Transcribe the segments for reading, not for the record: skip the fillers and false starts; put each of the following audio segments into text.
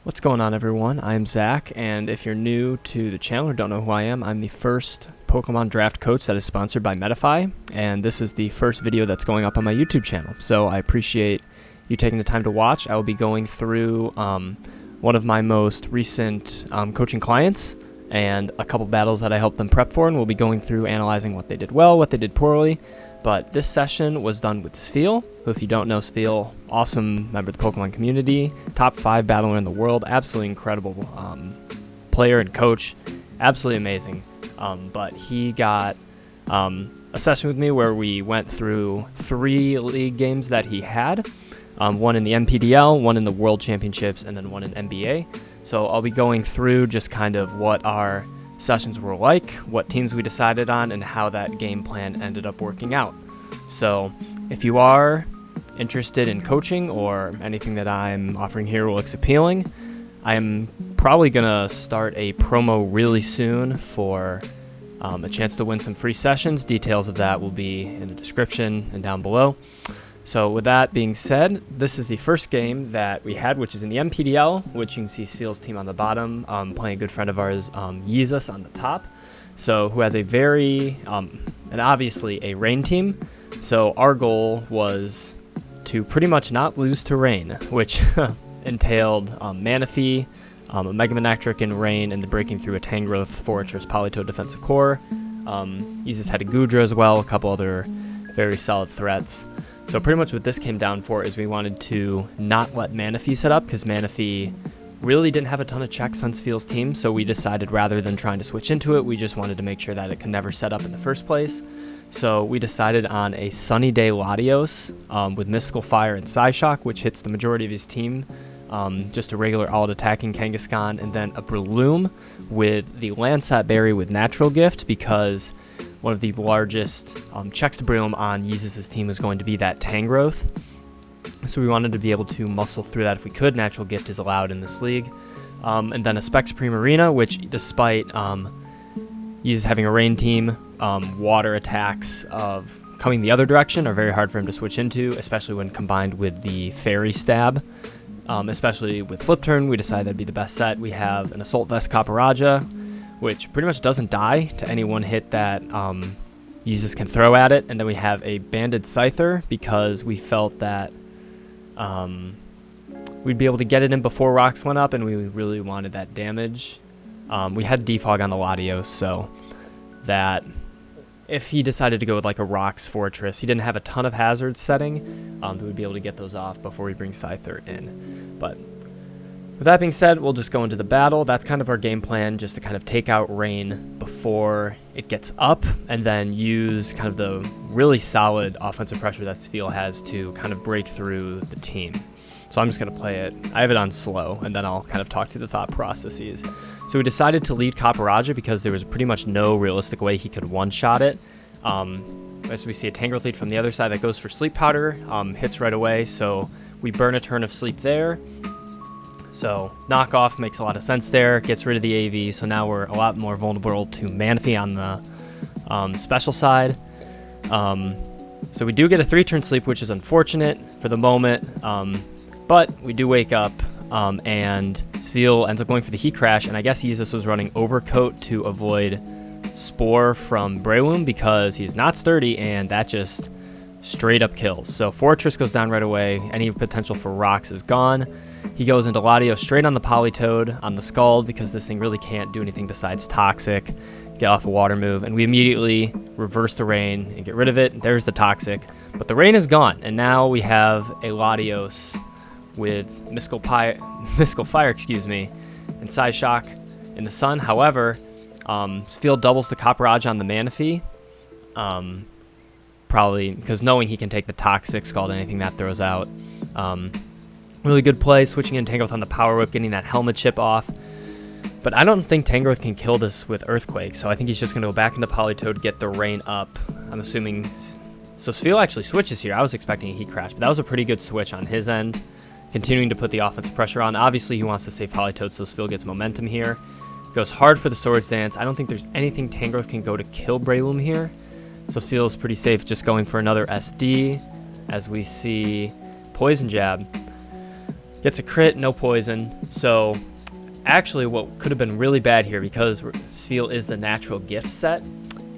What's going on, everyone? I'm Zach, and if you're new to the channel or don't know who I am, I'm the first Pokemon draft coach that is sponsored by Metafy, and this is the first video that's going up on my YouTube channel. So I appreciate you taking the time to watch. I will be going through one of my most recent coaching clients and a couple battles that I helped them prep for, and we'll be going through analyzing what they did well, what they did poorly. But this session was done with Spheal, who, if you don't know Spheal, awesome member of the Pokemon community, top 5 battler in the world, absolutely incredible player and coach, absolutely amazing. But he got a session with me where we went through 3 league games that he had, one in the NPDL, one in the World Championships, and then one in NBA. So I'll be going through just kind of what our sessions were like, what teams we decided on, and how that game plan ended up working out. So if you are interested in coaching or anything that I'm offering here looks appealing, I'm probably going to start a promo really soon for a chance to win some free sessions. Details of that will be in the description and down below. So with that being said, this is the first game that we had, which is in the NPDL, which you can see Spheal's team on the bottom, playing a good friend of ours, Yeezus, on the top. So who has a very, and obviously a rain team. So our goal was to pretty much not lose to rain, which entailed Manaphy, a Mega Manectric in rain, and the breaking through a Tangrowth, Fortress, Politoed defensive core. Yeezus had a Goodra as well, a couple other very solid threats. So pretty much what this came down for is we wanted to not let Manaphy set up, because Manaphy really didn't have a ton of checks on Spheal's team, so we decided rather than trying to switch into it, we just wanted to make sure that it could never set up in the first place. So we decided on a Sunny Day Latios with Mystical Fire and Psyshock, which hits the majority of his team, just a regular all-attacking Kangaskhan, and then a Breloom with the Landsat Berry with Natural Gift, because one of the largest checks to Breloom on Yeezus' team is going to be that Tangrowth. So we wanted to be able to muscle through that if we could. Natural Gift is allowed in this league. And then a Specs Primarina, which despite Yeezus having a rain team, water attacks of coming the other direction are very hard for him to switch into, especially when combined with the Fairy Stab. Especially with Flip Turn, we decided that'd be the best set. We have an Assault Vest Caparaja, which pretty much doesn't die to any one hit that Yeezus can throw at it. And then we have a Banded Scyther, because we felt that we'd be able to get it in before rocks went up, and we really wanted that damage. We had Defog on the Latios, so that if he decided to go with like a Rocks Fortress, he didn't have a ton of hazards setting, that we'd be able to get those off before we bring Scyther in. But with that being said, we'll just go into the battle. That's kind of our game plan, just to kind of take out rain before it gets up, and then use kind of the really solid offensive pressure that Spheal has to kind of break through the team. So I'm just going to play it. I have it on slow, and then I'll kind of talk through the thought processes. So we decided to lead Caparaja because there was pretty much no realistic way he could one-shot it. As we see a Tangrowth lead from the other side that goes for Sleep Powder, hits right away, so we burn a turn of sleep there. So knockoff makes a lot of sense there, gets rid of the AV, so now we're a lot more vulnerable to Manaphy on the special side. So we do get a 3-turn sleep, which is unfortunate for the moment, but we do wake up, and Spheal ends up going for the Heat Crash, and I guess Yeezus was running Overcoat to avoid Spore from Breloom, because he's not sturdy, and that just straight up kills. So Fortress goes down right away, any potential for rocks is gone. He goes into Latios straight on the Politoed, on the Scald, because this thing really can't do anything besides Toxic, get off a water move, and we immediately reverse the rain and get rid of it. There's the Toxic, but the rain is gone, and now we have a Latios with Mystical Fire, and Psyshock in the sun. However, Spheal doubles the Caparaja on the Manaphy, probably because knowing he can take the Toxic, Scald, anything that throws out. Really good play, switching in Tangrowth on the Power Whip, getting that Helmet Chip off. But I don't think Tangrowth can kill this with Earthquake, so I think he's just going to go back into Politoed, get the rain up. I'm assuming... So Spheal actually switches here. I was expecting a Heat Crash, but that was a pretty good switch on his end. Continuing to put the offensive pressure on. Obviously, he wants to save Politoed, so Spheal gets momentum here. Goes hard for the Swords Dance. I don't think there's anything Tangrowth can go to kill Breloom here. So Spheal's pretty safe just going for another SD, as we see Poison Jab. Gets a crit, no poison. So actually what could have been really bad here, because Spheal is the natural gift set,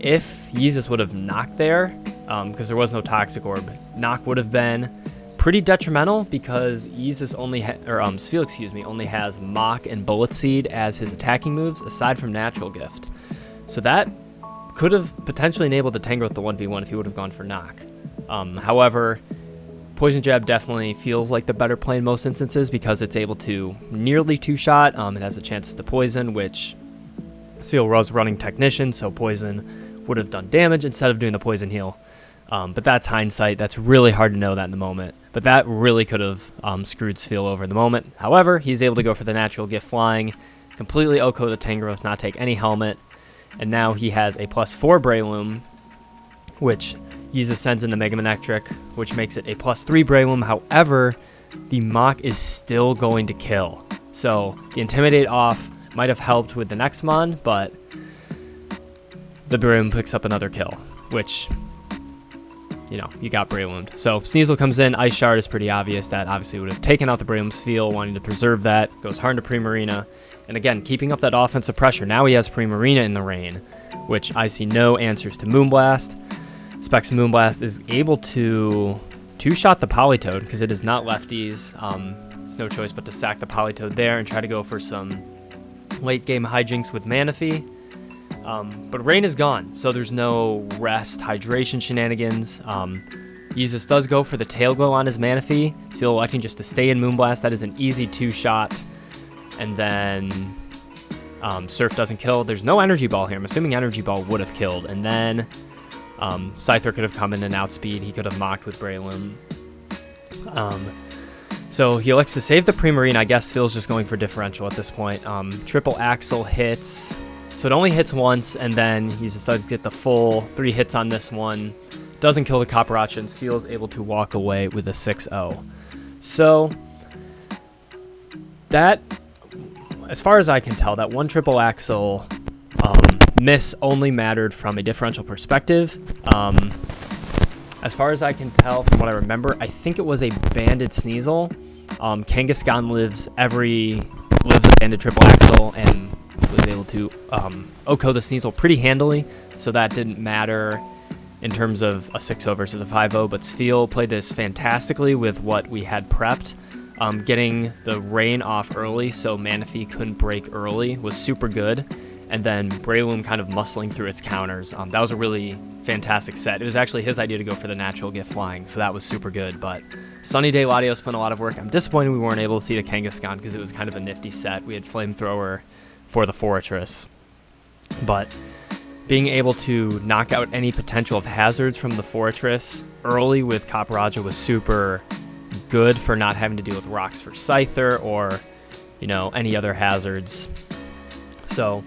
if Yeezus would have knocked there, because there was no Toxic Orb, knock would have been pretty detrimental, because Yeezus only Spheal, only has Mock and Bullet Seed as his attacking moves aside from Natural Gift. So that could have potentially enabled the Tangrowth the 1v1 if he would have gone for knock. However, Poison Jab definitely feels like the better play in most instances, because it's able to nearly two-shot. It has a chance to poison, which Spheal was running Technician, so poison would have done damage instead of doing the poison heal. But that's hindsight. That's really hard to know that in the moment. But that really could have screwed Spheal over in the moment. However, he's able to go for the natural gift flying, completely OHKO the Tangrowth, not take any helmet. And now he has a +4 Breloom, which Yeezus sends in the Mega Manectric, which makes it a +3 Breloom. However, the Mock is still going to kill. So the Intimidate off might have helped with the next Mon, but the Breloom picks up another kill, which, you got Breloomed. So Sneasel comes in. Ice Shard is pretty obvious. That obviously would have taken out the Breloom Spheal, wanting to preserve that. Goes hard to Primarina. And again, keeping up that offensive pressure. Now he has Primarina in the rain, which I see no answers to Moonblast. Specs Moonblast is able to two-shot the Politoed, because it is not lefties. There's no choice but to sack the Politoed there and try to go for some late-game hijinks with Metafy. But rain is gone, so there's no rest, hydration shenanigans. Yeezus does go for the Tail Glow on his Manaphy, still electing just to stay in Moonblast. That is an easy two-shot. And then Surf doesn't kill. There's no Energy Ball here. I'm assuming Energy Ball would have killed. And then Scyther could have come in and outspeed. He could have mocked with Breloom. So he elects to save the Primarina. I guess Phil's just going for differential at this point. Triple Axle hits. So it only hits once, and then he decides to get the full 3 hits on this one. Doesn't kill the Caparaccia, and Spheal's able to walk away with a 6-0. So that, as far as I can tell, that one triple axle miss only mattered from a differential perspective. As far as I can tell from what I remember, I think it was a banded Sneasel. Kangaskhan lives a banded triple axle and was able to OHKO the Sneasel pretty handily, so that didn't matter in terms of a 6-0 versus a 5-0, but Spheal played this fantastically with what we had prepped. Getting the rain off early so Manaphy couldn't break early was super good, and then Breloom kind of muscling through its counters. That was a really fantastic set. It was actually his idea to go for the natural gift flying, so that was super good. But Sunny Day Latios put in a lot of work. I'm disappointed we weren't able to see the Kangaskhan, because it was kind of a nifty set. We had Flamethrower for the Fortress, but being able to knock out any potential of hazards from the Fortress early with Caparaccia was super good for not having to deal with rocks for Scyther or, any other hazards. So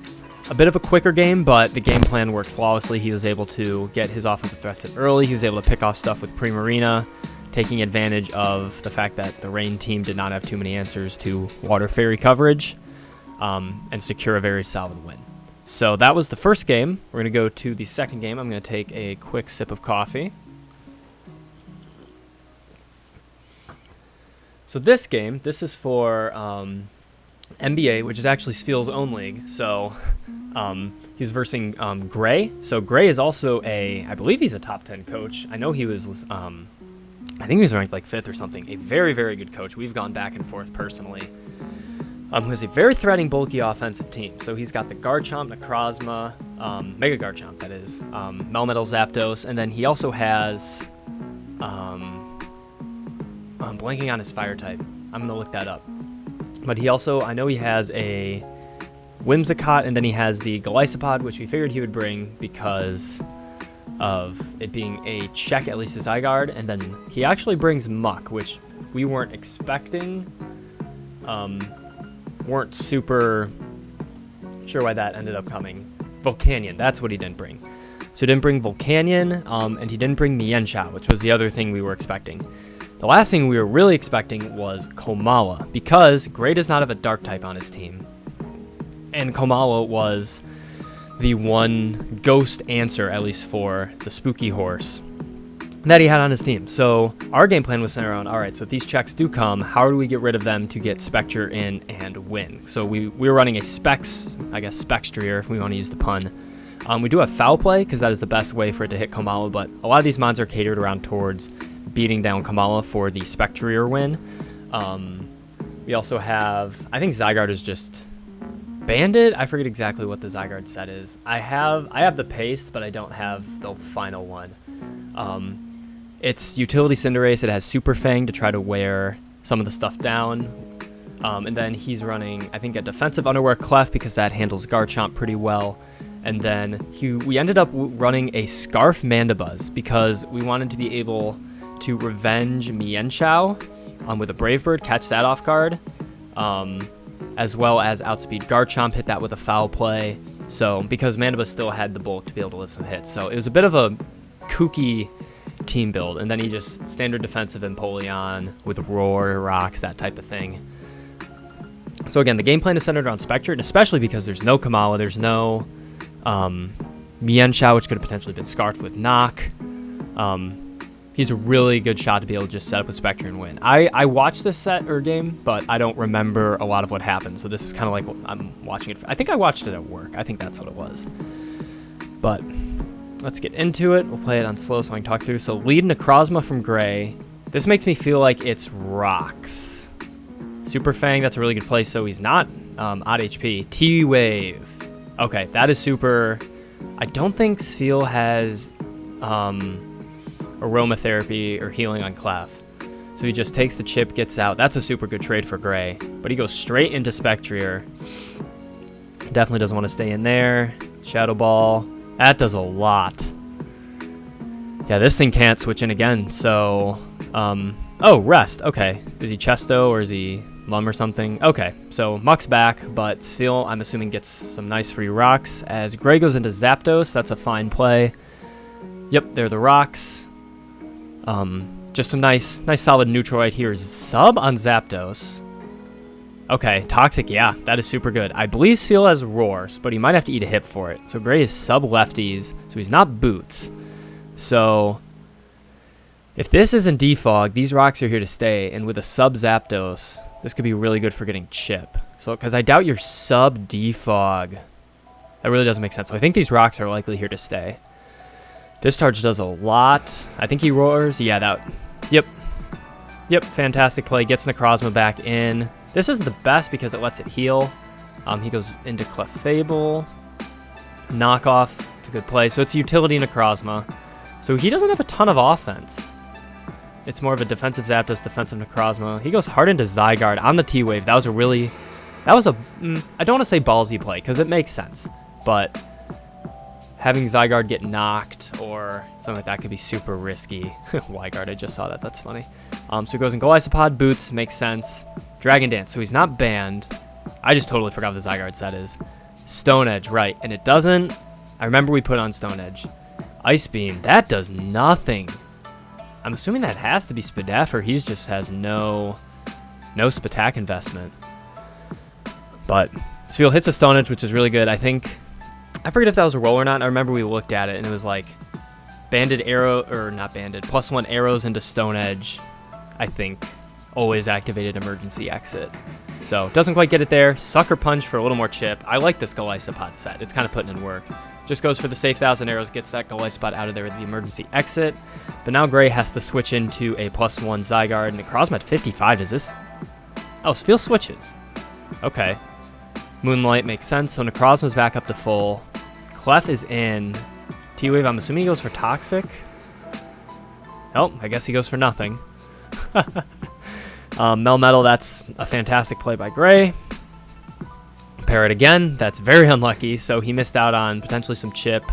a bit of a quicker game, but the game plan worked flawlessly. He was able to get his offensive threats in early. He was able to pick off stuff with Primarina, taking advantage of the fact that the Rain team did not have too many answers to Water Fairy coverage, and secure a very solid win. So that was the first game. We're going to go to the second game. I'm going to take a quick sip of coffee. So this game, this is for NBA, which is actually Spheal's own league. So he's versing Gray. So Gray is also I believe he's a top 10 coach. I know he was, I think he was ranked like 5th or something. A very, very good coach. We've gone back and forth personally. Who has a very threatening, bulky offensive team. So he's got the Garchomp, Necrozma, Mega Garchomp, that is, Melmetal, Zapdos, and then he also has, I'm blanking on his fire type. I'm going to look that up. But he also, I know he has a Whimsicott, and then he has the Golisopod, which we figured he would bring because of it being a check, at least his Zygarde, and then he actually brings Muck, which we weren't expecting. Weren't super sure why that ended up coming. Volcanion, that's what he didn't bring. So he didn't bring Volcanion, and he didn't bring Mienshao, which was the other thing we were expecting. The last thing we were really expecting was Komala, because Gray does not have a Dark type on his team. And Komala was the one ghost answer, at least for the Spooky Horse. that he had on his team. So our game plan was centered around, all right, so if these checks do come, how do we get rid of them to get Spectre in and win? So we were running a Spextrier, if we want to use the pun. We do have foul play, because that is the best way for it to hit Kamala, but a lot of these mods are catered around towards beating down Kamala for the Spectrier win. We also have, I think Zygarde is just Bandit. I forget exactly what the Zygarde set is. I have the paste, but I don't have the final one. It's Utility Cinderace. It has Super Fang to try to wear some of the stuff down. And then he's running, I think, a defensive Underwear Clef because that handles Garchomp pretty well. And then we ended up running a Scarf Mandibuzz because we wanted to be able to revenge Mienshao with a Brave Bird, catch that off guard, as well as outspeed Garchomp, hit that with a foul play. So because Mandibuzz still had the bulk to be able to lift some hits. So it was a bit of a kooky team build, and then he just standard defensive Empoleon with Roar, Rocks, that type of thing. So again, the game plan is centered around Spectre, and especially because there's no Kamala, there's no Mienshao, which could have potentially been scarfed with Knock. He's a really good shot to be able to just set up with Spectre and win. I watched this set or game, but I don't remember a lot of what happened, so this is kind of like I'm watching it. I think I watched it at work. I think that's what it was. But let's get into it. We'll play it on slow so I can talk through. So lead Necrozma from Gray. This makes me feel like it's Rocks. Super Fang, that's a really good play, so he's not odd HP. T-Wave. Okay, that is super. I don't think Spheal has aromatherapy or healing on Clef. So he just takes the chip, gets out. That's a super good trade for Gray. But he goes straight into Spectrier. Definitely doesn't want to stay in there. Shadow Ball. That does a lot. Yeah, this thing can't switch in again. So, oh, Rest. Okay. Is he Chesto or is he Lum or something? Okay, so Muck's back, but Spheal, I'm assuming, gets some nice free rocks. As Gray goes into Zapdos, that's a fine play. Yep, they're the rocks. Just some nice solid neutral right here. Sub on Zapdos. Okay, Toxic, yeah, that is super good. I believe Spheal has Roars, but he might have to eat a hit for it. So Gray is sub lefties, so he's not Boots. So if this isn't Defog, these rocks are here to stay, and with a sub Zapdos, this could be really good for getting chip. So, because I doubt you're sub Defog. That really doesn't make sense. So I think these rocks are likely here to stay. Discharge does a lot. I think he roars. Yeah, that. Yep, fantastic play. Gets Necrozma back in. This is the best because it lets it heal. He goes into Clefable. Knockoff. It's a good play. So it's utility Necrozma. So he doesn't have a ton of offense. It's more of a defensive Zapdos, defensive Necrozma. He goes hard into Zygarde on the T-Wave. I don't want to say ballsy play because it makes sense. But having Zygarde get knocked or something like that could be super risky. Wyguard, I just saw that. That's funny. So he goes in Golisopod, Boots, makes sense. Dragon Dance, so he's not banned. I just totally forgot what the Zygarde set is. Stone Edge, right. And it doesn't. I remember we put on Stone Edge. Ice Beam, that does nothing. I'm assuming that has to be Spadef, or he just has no Spatak investment. But Spheal hits a Stone Edge, which is really good. I forget if that was a roll or not. I remember we looked at it, and it was like banded arrow, or not banded, +1 arrows into Stone Edge, I think. Always activated emergency exit. So, doesn't quite get it there. Sucker Punch for a little more chip. I like this Golisopod set. It's kind of putting in work. Just goes for the safe 1,000 arrows, gets that Golisopod out of there with the emergency exit. But now Gray has to switch into a +1 Zygarde. Necrozma at 55. Does this... Oh, Spheal switches. Okay. Moonlight makes sense. So Necrozma's back up to full. Clef is in. T-Wave, I'm assuming he goes for Toxic. Oh, I guess he goes for nothing. Melmetal, that's a fantastic play by Gray. Parrot again, that's very unlucky, so he missed out on potentially some chip.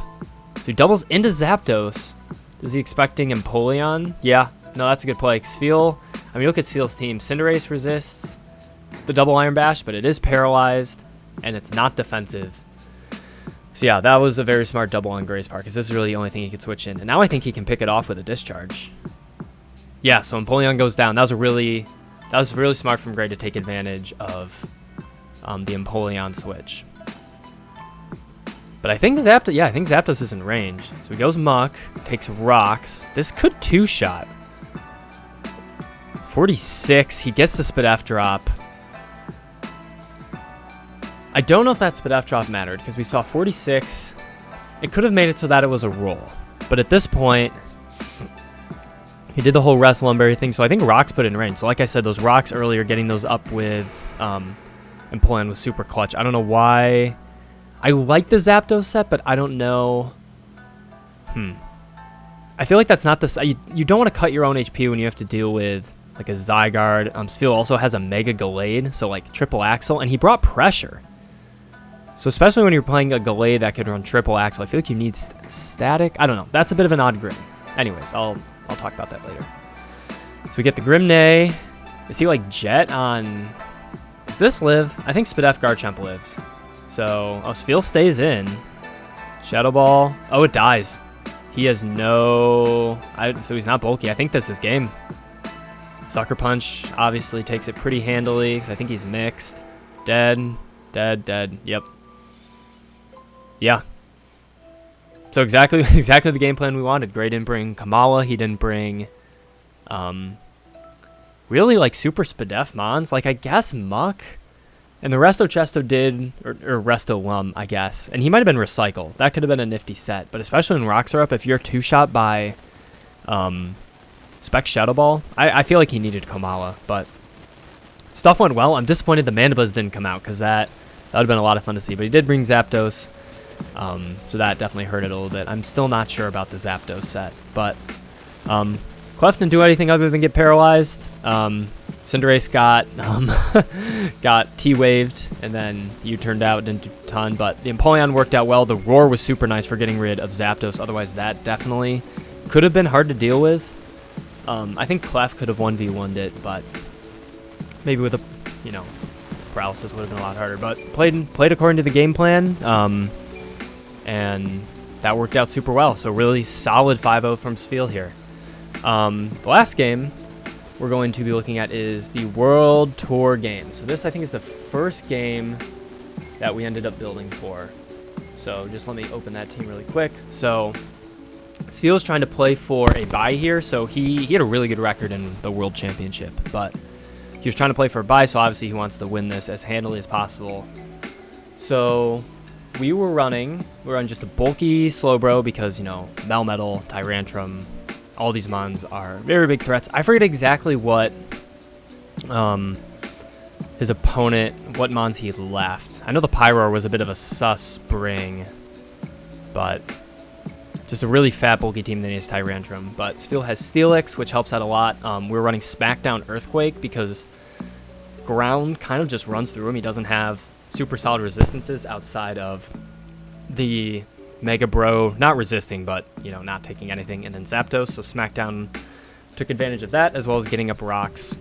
So he doubles into Zapdos. Is he expecting Empoleon? Yeah, no, that's a good play. Spheal, I mean, look at Spheal's team. Cinderace resists the double Iron Bash, but it is paralyzed, and it's not defensive. So yeah, that was a very smart double on Gray's part, because this is really the only thing he could switch in. And now I think he can pick it off with a Discharge. Yeah, so Empoleon goes down. That was really smart from Gray to take advantage of the Empoleon switch. But I think Zapdos, yeah, I think Zapdos is in range. So he goes Muck, takes Rocks. This could two-shot. 46, he gets the Spidef drop. I don't know if that Spidef drop mattered, because we saw 46. It could have made it so that it was a roll. But at this point, he did the whole Wrestle Lumberry thing, so I think Rocks put it in range. So like I said, those Rocks earlier, getting those up with Empoleon was super clutch. I don't know why. I like the Zapdos set, but I don't know. I feel like that's not the... You don't want to cut your own HP when you have to deal with like a Zygarde. Spheal also has a Mega Gallade, so like triple Axle, and he brought pressure. So especially when you're playing a Gallade that could run triple Axle, I feel like you need static. I don't know. That's a bit of an odd grid. Anyways, I'll talk about that later. So we get the Grimnay. Is he like Jet on... Does this live? I think Spidef Garchomp lives. So, Spheal stays in. Shadow Ball. Oh, it dies. He has no... so he's not bulky. I think this is game. Sucker Punch obviously takes it pretty handily, because I think he's mixed. Dead. Yep. Yeah. So exactly the game plan we wanted. Gray didn't bring Kamala. He didn't bring... really, like, Super Spidef Mons. Like, I guess Muck... And the Resto Chesto did, or Resto Lum, I guess. And he might have been Recycle. That could have been a nifty set. But especially when Rocks are up, if you're two-shot by Spec Shadow Ball, I feel like he needed Komala. But stuff went well. I'm disappointed the Mandibuzz didn't come out, because that would have been a lot of fun to see. But he did bring Zapdos, so that definitely hurt it a little bit. I'm still not sure about the Zapdos set. But Clef didn't do anything other than get paralyzed. Cinderace got T-waved, and then you turned out, didn't do a ton, but the Empoleon worked out well. The Roar was super nice for getting rid of Zapdos. Otherwise, that definitely could have been hard to deal with. I think Clef could have 1v1'd it, but maybe with a, paralysis would have been a lot harder. But played according to the game plan, and that worked out super well. So really solid 5-0 from Spheal here. The last game we're going to be looking at is the World Tour game. So this, I think, is the first game that we ended up building for. So just let me open that team really quick. So Spheal is trying to play for a bye here. So he had a really good record in the World Championship, but he was trying to play for a bye, so obviously he wants to win this as handily as possible. So we were running just a bulky Slowbro because, Melmetal, Tyrantrum, all these Mons are very big threats. I forget exactly what his opponent, what Mons he left. I know the Pyroar was a bit of a sus spring, but just a really fat, bulky team that needs Tyrantrum. But Spheal has Steelix, which helps out a lot. We're running Smackdown Earthquake because ground kind of just runs through him. He doesn't have super solid resistances outside of the Mega Bro, not resisting, but, not taking anything. And then Zapdos, so Smackdown took advantage of that, as well as getting up Rocks.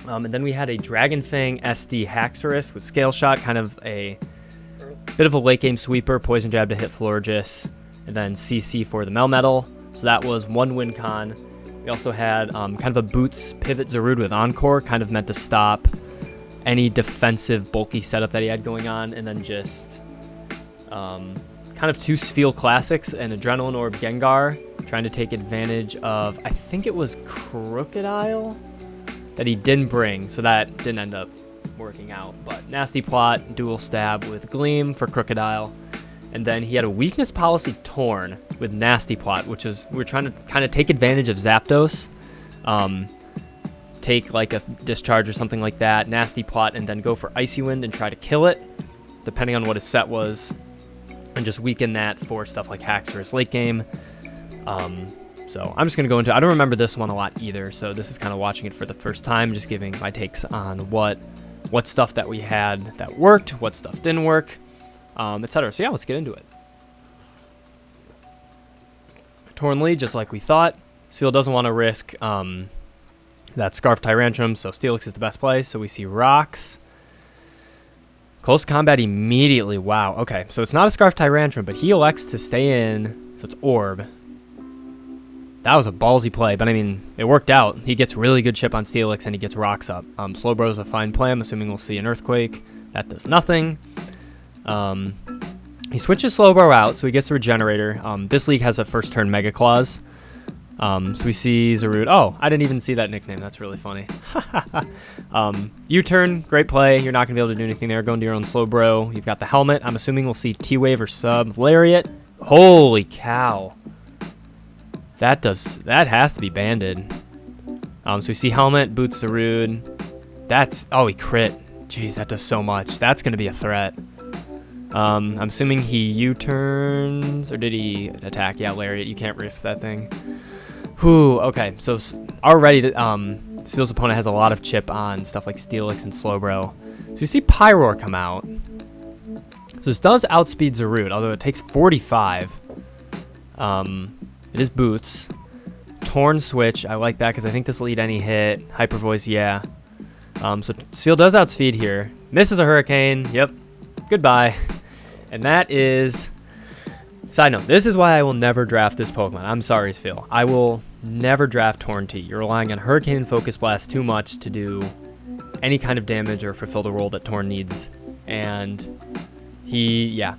And then we had a Dragon Fang SD Haxorus with Scale Shot, kind of a bit of a late game sweeper, Poison Jab to hit Florges, and then CC for the Melmetal. So that was one win con. We also had kind of a Boots Pivot Zarude with Encore, kind of meant to stop any defensive bulky setup that he had going on, and then just kind of two Spheal classics, an Adrenaline Orb Gengar, trying to take advantage of, I think it was Crocodile that he didn't bring, so that didn't end up working out. But Nasty Plot, Dual Stab with Gleam for Crocodile, and then he had a Weakness Policy Torn with Nasty Plot, which is, we're trying to kind of take advantage of Zapdos, take like a Discharge or something like that, Nasty Plot, and then go for Icy Wind and try to kill it, depending on what his set was, and just weaken that for stuff like Haxorus late game. So I'm just going to go into... I don't remember this one a lot either, so this is kind of watching it for the first time, just giving my takes on what stuff that we had that worked, what stuff didn't work, etc. So yeah, let's get into it. Torn Lead, just like we thought. Spheal doesn't want to risk that Scarf Tyrantrum, so Steelix is the best play. So we see Rocks. Close combat immediately. Wow. Okay, so it's not a Scarf Tyrantrum, but he elects to stay in. So it's Orb. That was a ballsy play, but I mean, it worked out. He gets really good chip on Steelix, and he gets Rocks up. Slowbro is a fine play. I'm assuming we'll see an Earthquake. That does nothing. He switches Slowbro out, so he gets the Regenerator. This league has a first turn Mega Claws. So we see Zarude. Oh, I didn't even see that nickname. That's really funny. U-turn, great play. You're not going to be able to do anything there. Going to your own Slowbro. You've got the helmet. I'm assuming we'll see T-Wave or Sub. Lariat. Holy cow. That has to be banded. So we see helmet, boots Zarude. Oh, he crit. Jeez, that does so much. That's going to be a threat. I'm assuming he U-turns, or did he attack? Yeah, Lariat, you can't risk that thing. Whew, okay, so already Spheal's opponent has a lot of chip on stuff like Steelix and Slowbro. So you see Pyroar come out. So this does outspeed Zarude, although it takes 45. It is boots. Torn switch, I like that because I think this will eat any hit. Hyper Voice, yeah. So Spheal does outspeed here. Misses a Hurricane, yep. Goodbye. And that is... Side note, this is why I will never draft this Pokemon. I'm sorry, Spheal. I will never draft Torn T. You're relying on Hurricane and Focus Blast too much to do any kind of damage or fulfill the role that Torn needs. And yeah.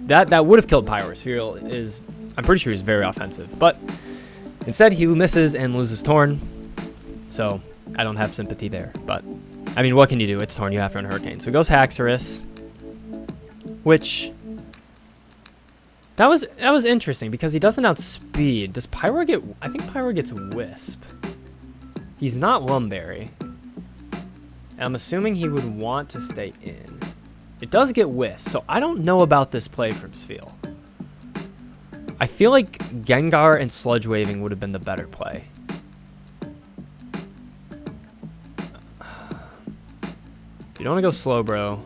That would have killed Pyroar. Spheal is... I'm pretty sure he's very offensive. But instead, he misses and loses Torn. So, I don't have sympathy there. But, I mean, what can you do? It's Torn. You have to run Hurricane. So, he goes Haxorus. Which... That was interesting because he doesn't outspeed. Does Pyroar get... I think Pyroar gets Wisp. He's not Lumberry. And I'm assuming he would want to stay in. It does get Wisp, so I don't know about this play from Spheal. I feel like Gengar and Sludge Waving would have been the better play. You don't want to go Slowbro.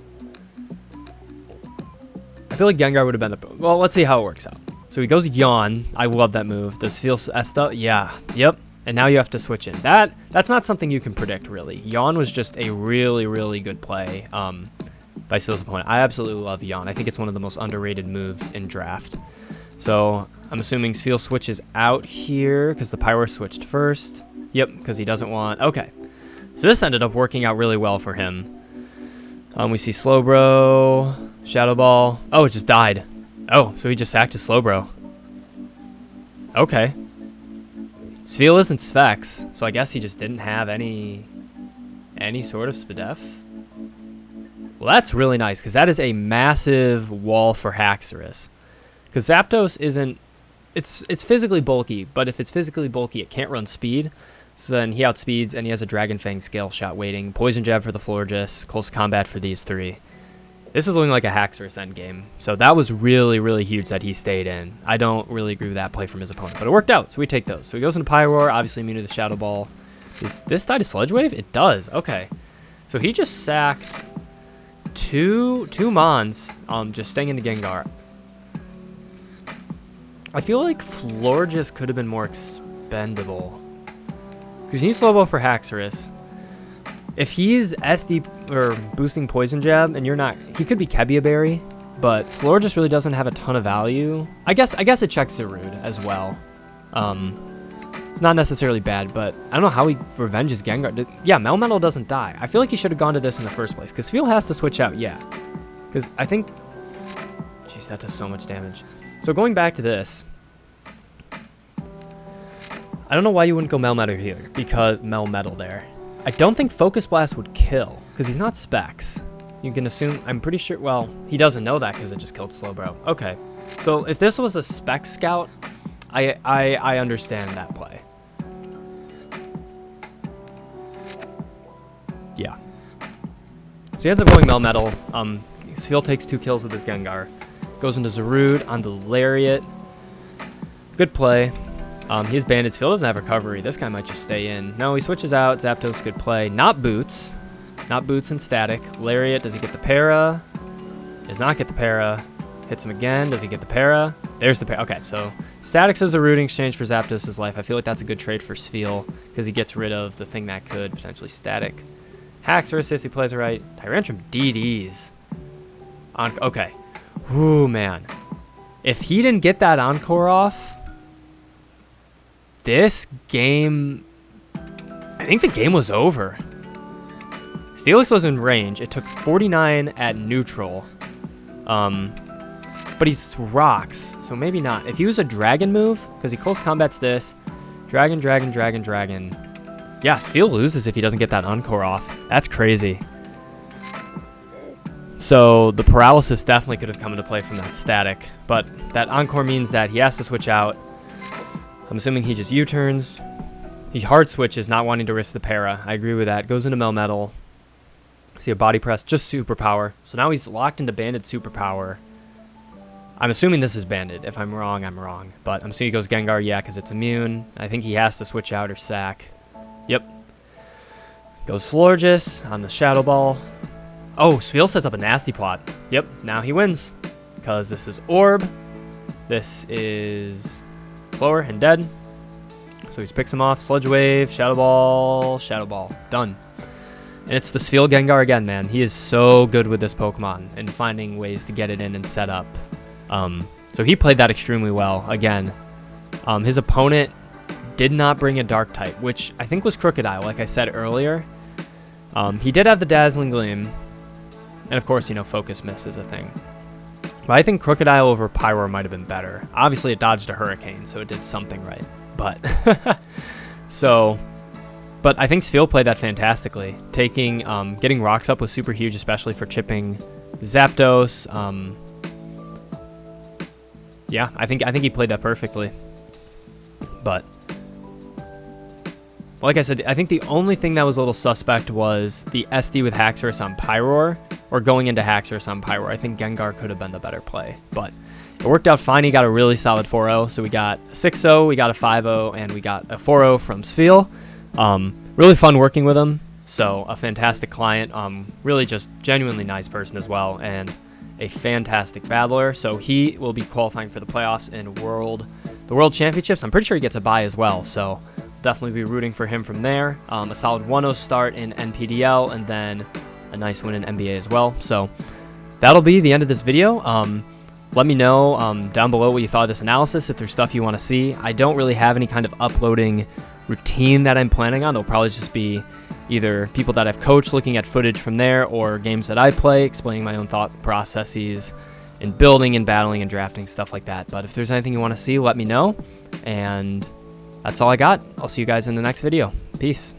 I feel like Gengar would have been the... Well, let's see how it works out. So he goes Yawn. I love that move. Does Spheal Esta? Yeah. Yep. And now you have to switch in. That's not something you can predict, really. Yawn was just a really, really good play by Spheal's opponent. I absolutely love Yawn. I think it's one of the most underrated moves in Draft. So I'm assuming Spheal switches out here because the Pyroar switched first. Yep, because he doesn't want... Okay. So this ended up working out really well for him. We see Slowbro... Shadow Ball. Oh, it just died. Oh, so he just sacked his Slowbro. Okay. Spheal isn't Sphex, so I guess he just didn't have any sort of Spadef. Well, that's really nice, because that is a massive wall for Haxorus. Because Zapdos isn't... It's physically bulky, but if it's physically bulky, it can't run speed. So then he outspeeds, and he has a Dragon Fang Scale Shot waiting. Poison Jab for the Florges. Close Combat for these three. This is looking like a Haxorus endgame. So that was really, really huge that he stayed in. I don't really agree with that play from his opponent, but it worked out, so we take those. So he goes into Pyroar, obviously immune to the Shadow Ball. Does this die to Sludge Wave? It does. Okay. So he just sacked two Mons, just staying into Gengar. I feel like Florges could have been more expendable. Because you need Slowbro for Haxorus. If he's SD or boosting Poison Jab, and you're not, he could be Kebia Berry, but Florges really doesn't have a ton of value. I guess it checks Zarude as well. It's not necessarily bad, but I don't know how he revenges Gengar. Yeah, Melmetal doesn't die. I feel like he should have gone to this in the first place, because Spheal has to switch out, yeah. Because I think, jeez, that does so much damage. So going back to this, I don't know why you wouldn't go Melmetal here, because Melmetal there. I don't think Focus Blast would kill, because he's not Specs. You can assume, I'm pretty sure, well, he doesn't know that because it just killed Slowbro. Okay, so if this was a Spec Scout, I understand that play. Yeah. So he ends up going Melmetal. Spheal takes 2 kills with his Gengar. Goes into Zarude, onto Lariat. Good play. He's banded. Spheal doesn't have recovery. This guy might just stay in. No, he switches out. Zapdos, good play. Not Boots. Not Boots and Static. Lariat, does he get the para? Does not get the para. Hits him again. Does he get the para? There's the para. Okay, so Static says a rooting exchange for Zapdos' life. I feel like that's a good trade for Spheal because he gets rid of the thing that could potentially Static. Haxorus if he plays it right. Tyrantrum DDs. Okay. Ooh, man. If he didn't get that Encore off... This game, I think the game was over. Steelix was in range. It took 49 at neutral. But he's rocks, so maybe not. If he was a dragon move, because he close combats this, dragon. Yeah, Spheal loses if he doesn't get that Encore off. That's crazy. So the paralysis definitely could have come into play from that static, but that Encore means that he has to switch out. I'm assuming he just U-turns. He hard switches, not wanting to risk the para. I agree with that. Goes into Melmetal. See a body press, just superpower. So now he's locked into banded superpower. I'm assuming this is banded. If I'm wrong, I'm wrong. But I'm assuming he goes Gengar, yeah, because it's immune. I think he has to switch out or sack. Yep. Goes Florges on the Shadow Ball. Oh, Spheal sets up a nasty plot. Yep, now he wins. Because this is Orb. This is slower and dead. So he picks him off. Sludge Wave, Shadow Ball. Done. And it's the Spheal Gengar again, man. He is so good with this Pokemon and finding ways to get it in and set up. So he played that extremely well. Again, his opponent did not bring a Dark type, which I think was Crocodile, like I said earlier. He did have the Dazzling Gleam. And of course, you know, Focus Miss is a thing. But I think Crocodile over Pyroar might have been better. Obviously, it dodged a Hurricane, so it did something right. But, but I think Spheal played that fantastically. Getting rocks up was super huge, especially for chipping Zapdos. Yeah, I think he played that perfectly. But like I said, I think the only thing that was a little suspect was the SD with Haxorus on Pyroar, or going into Haxorus on Pyroar. I think Gengar could have been the better play, but it worked out fine. He got a really solid 4-0, so we got a 6-0, we got a 5-0, and we got a 4-0 from Spheal. Really fun working with him, so a fantastic client, really just genuinely nice person as well, and a fantastic battler. So he will be qualifying for the playoffs and the World Championships. I'm pretty sure he gets a bye as well, so definitely be rooting for him from there. A solid 1-0 start in NPDL, and then a nice win in NBA as well. So that'll be the end of this video. Let me know down below what you thought of this analysis, if there's stuff you want to see. I don't really have any kind of uploading routine that I'm planning on. There'll probably just be either people that I've coached looking at footage from there, or games that I play, explaining my own thought processes in building and battling and drafting, stuff like that. But if there's anything you want to see, let me know. And that's all I got. I'll see you guys in the next video. Peace.